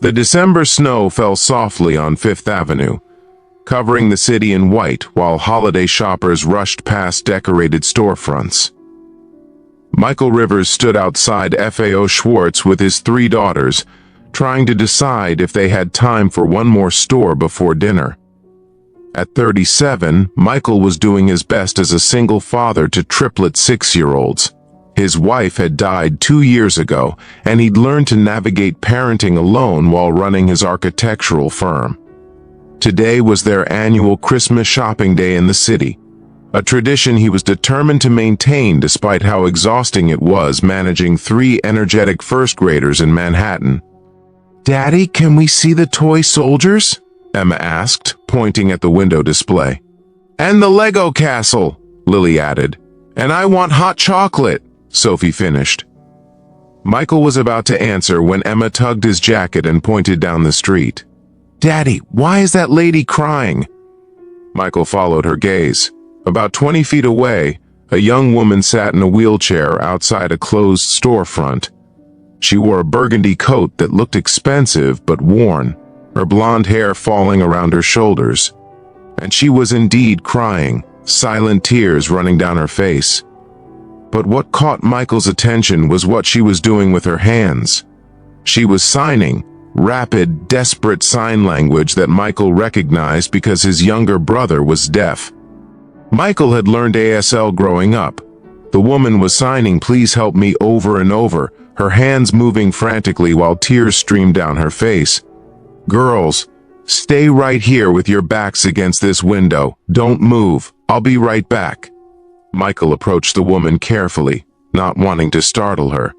The December snow fell softly on Fifth Avenue, covering the city in white while holiday shoppers rushed past decorated storefronts. Michael Rivers stood outside FAO Schwartz with his 3 daughters, trying to decide if they had time for one more store before dinner. At 37, Michael was doing his best as a single father to triplet 6-year-olds. His wife had died 2 years ago, and he'd learned to navigate parenting alone while running his architectural firm. Today was their annual Christmas shopping day in the city, a tradition he was determined to maintain despite how exhausting it was managing 3 energetic first graders in Manhattan. "Daddy, can we see the toy soldiers?" Emma asked, pointing at the window display. "And the Lego castle," Lily added. "And I want hot chocolate," Sophie finished. Michael was about to answer when Emma tugged his jacket and pointed down the street. "Daddy, why is that lady crying?" Michael followed her gaze. About 20 feet away, a young woman sat in a wheelchair outside a closed storefront. She wore a burgundy coat that looked expensive but worn, her blonde hair falling around her shoulders. And she was indeed crying, silent tears running down her face. But what caught Michael's attention was what she was doing with her hands. She was signing, rapid, desperate sign language that Michael recognized because his younger brother was deaf. Michael had learned ASL growing up. The woman was signing "please help me" over and over, her hands moving frantically while tears streamed down her face. "Girls, stay right here with your backs against this window. Don't move. I'll be right back." Michael approached the woman carefully, not wanting to startle her.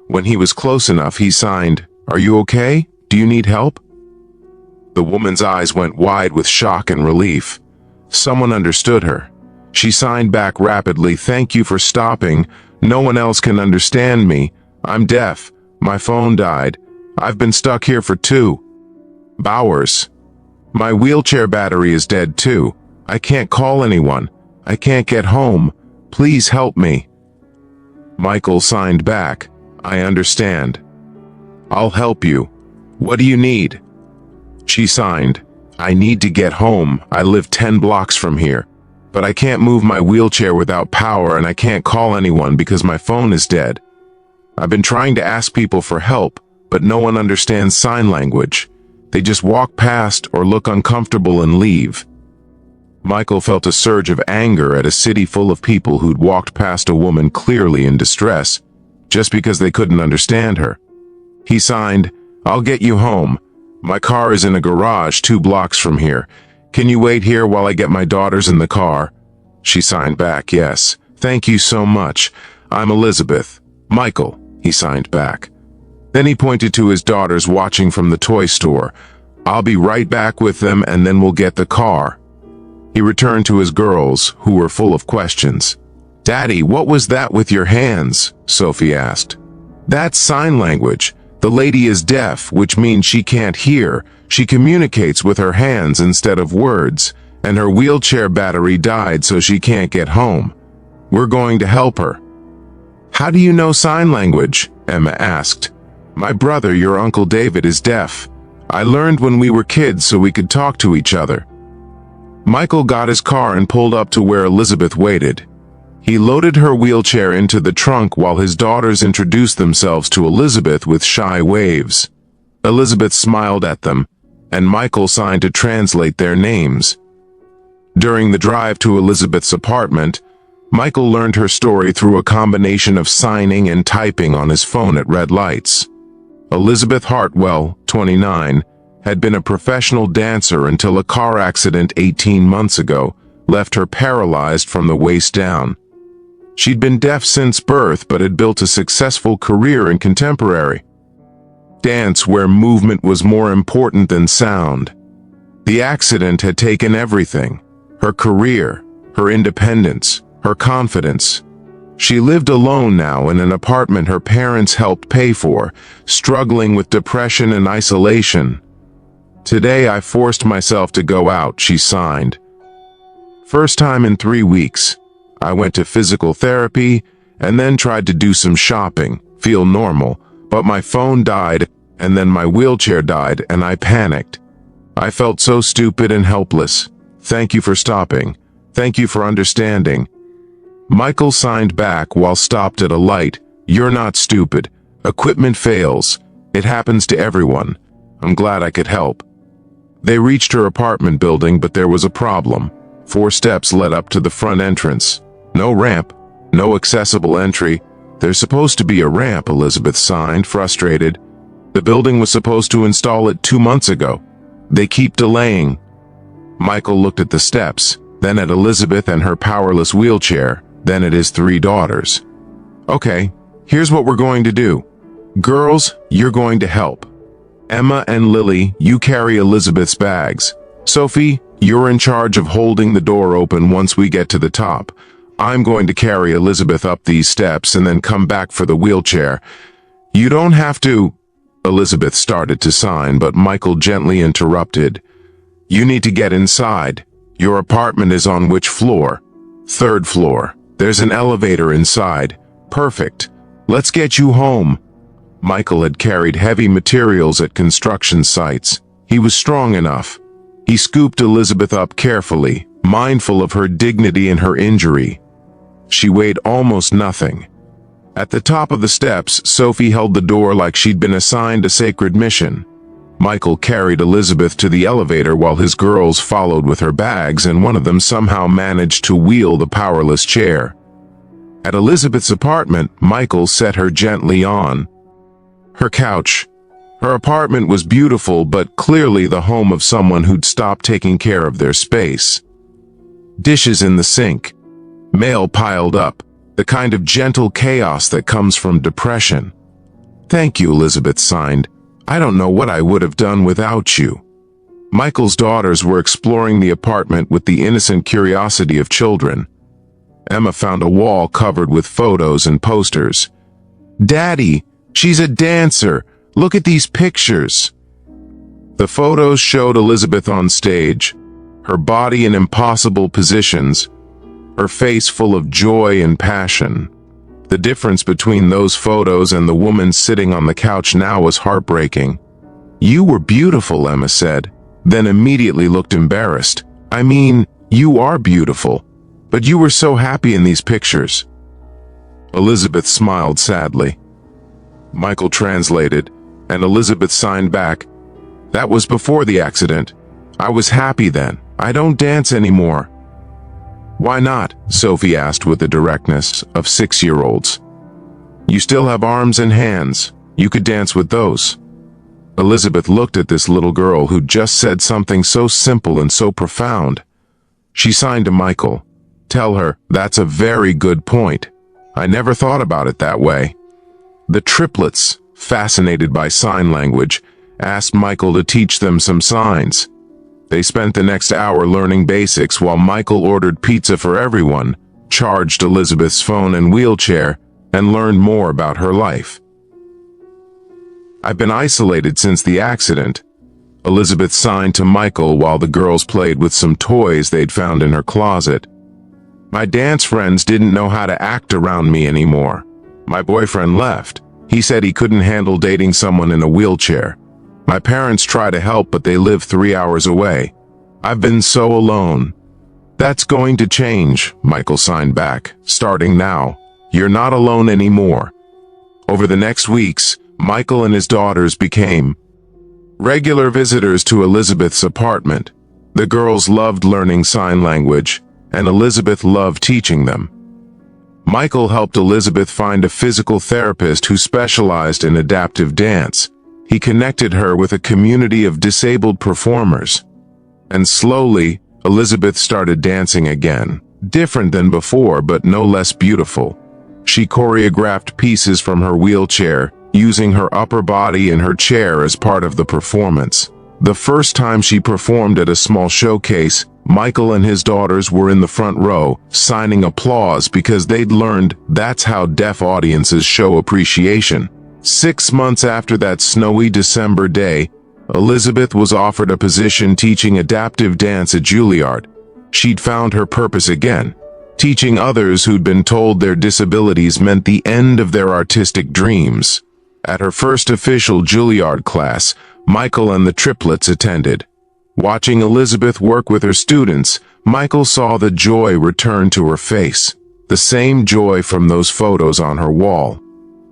When he was close enough, he signed, "Are you okay? Do you need help?" The woman's eyes went wide with shock and relief. Someone understood her. She signed back rapidly, "Thank you for stopping. No one else can understand me. I'm deaf. My phone died. I've been stuck here for 2 hours. My wheelchair battery is dead too. I can't call anyone. I can't get home. Please help me." Michael signed back, "I understand. I'll help you. What do you need?" She signed, "I need to get home. I live 10 blocks from here. But I can't move my wheelchair without power, and I can't call anyone because my phone is dead. I've been trying to ask people for help, but no one understands sign language. They just walk past or look uncomfortable and leave." Michael felt a surge of anger at a city full of people who'd walked past a woman clearly in distress, just because they couldn't understand her. He signed, "I'll get you home. My car is in a garage 2 blocks from here. Can you wait here while I get my daughters in the car?" She signed back, "Yes. Thank you so much. I'm Elizabeth." "Michael," he signed back. Then he pointed to his daughters watching from the toy store. "I'll be right back with them and then we'll get the car." He returned to his girls, who were full of questions. "Daddy, what was that with your hands?" Sophie asked. "That's sign language. The lady is deaf, which means she can't hear. She communicates with her hands instead of words, and her wheelchair battery died so she can't get home. We're going to help her." "How do you know sign language?" Emma asked. "My brother, your Uncle David, is deaf. I learned when we were kids so we could talk to each other." Michael got his car and pulled up to where Elizabeth waited. He loaded her wheelchair into the trunk while his daughters introduced themselves to Elizabeth with shy waves. Elizabeth smiled at them, and Michael signed to translate their names. During the drive to Elizabeth's apartment, Michael learned her story through a combination of signing and typing on his phone at red lights. Elizabeth Hartwell, 29, had been a professional dancer until a car accident 18 months ago left her paralyzed from the waist down. She'd been deaf since birth but had built a successful career in contemporary dance where movement was more important than sound. The accident had taken everything: her career, her independence, her confidence. She lived alone now in an apartment her parents helped pay for, struggling with depression and isolation. "Today I forced myself to go out," she signed. "First time in 3 weeks. I went to physical therapy and then tried to do some shopping, feel normal, but my phone died and then my wheelchair died and I panicked. I felt so stupid and helpless. Thank you for stopping. Thank you for understanding." Michael signed back while stopped at a light. "You're not stupid. Equipment fails. It happens to everyone. I'm glad I could help." They reached her apartment building, but there was a problem. 4 steps led up to the front entrance. No ramp, no accessible entry. "There's supposed to be a ramp," Elizabeth signed, frustrated. "The building was supposed to install it 2 months ago. They keep delaying." Michael looked at the steps, then at Elizabeth and her powerless wheelchair, then at his 3 daughters. "Okay, here's what we're going to do. Girls, you're going to help. Emma and Lily, you carry Elizabeth's bags. Sophie, you're in charge of holding the door open once we get to the top. I'm going to carry Elizabeth up these steps and then come back for the wheelchair. You don't have to—" Elizabeth started to sign, but Michael gently interrupted. "You need to get inside. Your apartment is on which floor?" "3rd floor. There's an elevator inside." "Perfect. Let's get you home." Michael had carried heavy materials at construction sites. He was strong enough. He scooped Elizabeth up carefully, mindful of her dignity and her injury. She weighed almost nothing. At the top of the steps, Sophie held the door like she'd been assigned a sacred mission. Michael carried Elizabeth to the elevator while his girls followed with her bags, and one of them somehow managed to wheel the powerless chair. At Elizabeth's apartment, Michael set her gently on her couch. Her apartment was beautiful, but clearly the home of someone who'd stopped taking care of their space. Dishes in the sink. Mail piled up. The kind of gentle chaos that comes from depression. "Thank you," Elizabeth signed. "I don't know what I would have done without you." Michael's daughters were exploring the apartment with the innocent curiosity of children. Emma found a wall covered with photos and posters. "Daddy, she's a dancer. Look at these pictures." The photos showed Elizabeth on stage, her body in impossible positions, her face full of joy and passion. The difference between those photos and the woman sitting on the couch now was heartbreaking. "You were beautiful," Emma said, then immediately looked embarrassed. "I mean, you are beautiful, but you were so happy in these pictures." Elizabeth smiled sadly. Michael translated, and Elizabeth signed back. "That was before the accident. I was happy then. I don't dance anymore." "Why not?" Sophie asked with the directness of 6-year-olds. "You still have arms and hands. You could dance with those." Elizabeth looked at this little girl who'd just said something so simple and so profound. She signed to Michael. "Tell her, that's a very good point. I never thought about it that way." The triplets, fascinated by sign language, asked Michael to teach them some signs. They spent the next hour learning basics while Michael ordered pizza for everyone, charged Elizabeth's phone and wheelchair, and learned more about her life. "I've been isolated since the accident." Elizabeth signed to Michael while the girls played with some toys they'd found in her closet. "My dance friends didn't know how to act around me anymore. My boyfriend left. He said he couldn't handle dating someone in a wheelchair. My parents try to help, but they live 3 hours away. I've been so alone." "That's going to change," Michael signed back. "Starting now. You're not alone anymore." Over the next weeks, Michael and his daughters became regular visitors to Elizabeth's apartment. The girls loved learning sign language, and Elizabeth loved teaching them. Michael helped Elizabeth find a physical therapist who specialized in adaptive dance. He connected her with a community of disabled performers. And slowly, Elizabeth started dancing again. Different than before, but no less beautiful. She choreographed pieces from her wheelchair, using her upper body and her chair as part of the performance. The first time she performed at a small showcase, Michael and his daughters were in the front row, signing applause because they'd learned that's how deaf audiences show appreciation. 6 months after that snowy December day, Elizabeth was offered a position teaching adaptive dance at Juilliard. She'd found her purpose again, teaching others who'd been told their disabilities meant the end of their artistic dreams. At her first official Juilliard class, Michael and the triplets attended. Watching Elizabeth work with her students, Michael saw the joy return to her face, the same joy from those photos on her wall.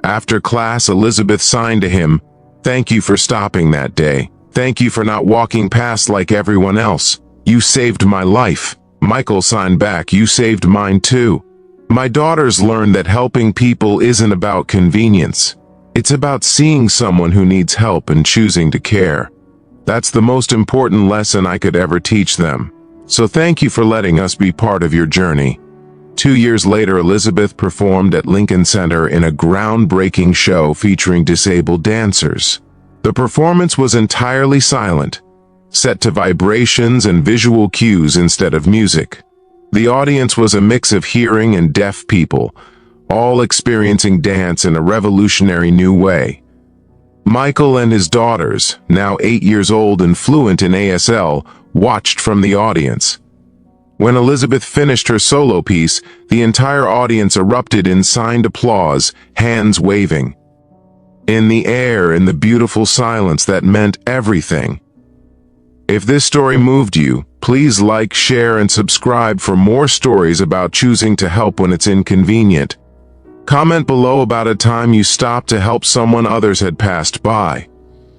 After class, Elizabeth signed to him, "Thank you for stopping that day. Thank you for not walking past like everyone else. You saved my life." Michael signed back, "You saved mine too. My daughters learned that helping people isn't about convenience. It's about seeing someone who needs help and choosing to care. That's the most important lesson I could ever teach them. So thank you for letting us be part of your journey." 2 years later, Elizabeth performed at Lincoln Center in a groundbreaking show featuring disabled dancers. The performance was entirely silent, set to vibrations and visual cues instead of music. The audience was a mix of hearing and deaf people, all experiencing dance in a revolutionary new way. Michael and his daughters, now 8 years old and fluent in ASL, watched from the audience. When Elizabeth finished her solo piece, the entire audience erupted in signed applause, hands waving. In the air, in the beautiful silence that meant everything. If this story moved you, please like, share, and subscribe for more stories about choosing to help when it's inconvenient. Comment below about a time you stopped to help someone others had passed by.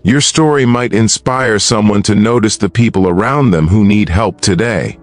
Your story might inspire someone to notice the people around them who need help today.